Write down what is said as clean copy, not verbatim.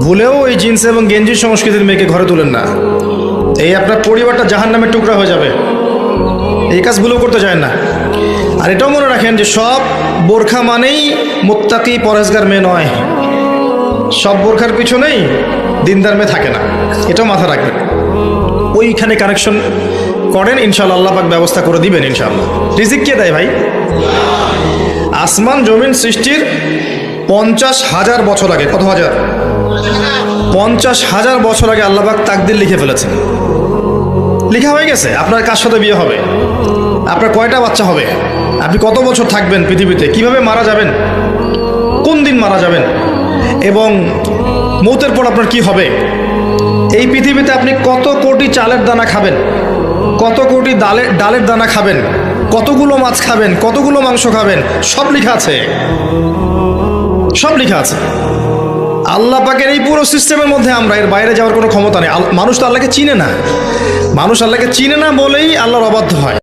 ভুলেও এই জিন্স এবং গেঞ্জি সংস্কৃতির মেয়েকে ঘরে তুলেন না। এই আপনার পরিবারটা জাহান্নামের টুকরা হয়ে যাবে। এই কাজ ভুলেও করতে চায় না। আর এটাও মনে রাখেন যে সব বোরখা মানেই মুত্তাকি পরহেজগার মেয়ে নয়। সব বোরখার পিছনেই দিনদার মেয়ে থাকে না, এটাও মাথা রাখবেন। ওইখানে কানেকশন করেন, ইনশাআল্লাহ আল্লাহ পাক ব্যবস্থা করে দিবেন ইনশাআল্লাহ। রিজিক কে দেয় ভাই? আসমান জমিন সৃষ্টির 50,000 বছর আগে, কত হাজার? 50,000 বছর আগে আল্লাহ পাক তাকদির লিখে ফেলেছেন। লেখা হয়ে গেছে আপনার কার সাথে বিয়ে হবে, আপনার কয়টা বাচ্চা হবে, আপনি কত বছর থাকবেন পৃথিবীতে, কিভাবে মারা যাবেন, কোন দিন মারা যাবেন, এবং মৌতের পর আপনার কি হবে। এই পৃথিবীতে আপনি কত কোটি চালের দানা খাবেন, কত কোটি ডালের দানা খাবেন, কতগুলো মাছ খাবেন, কতগুলো মাংস খাবেন, সব লেখা আছে, সব লেখা আছে। আল্লাহ পাকের এই পুরো সিস্টেমের মধ্যে আমরা এর বাইরে যাওয়ার কোনো ক্ষমতা নেই। মানুষ তো আল্লাহকে চিনে না, মানুষ আল্লাহকে চিনে না বলেই আল্লাহর অবাধ্য হয়।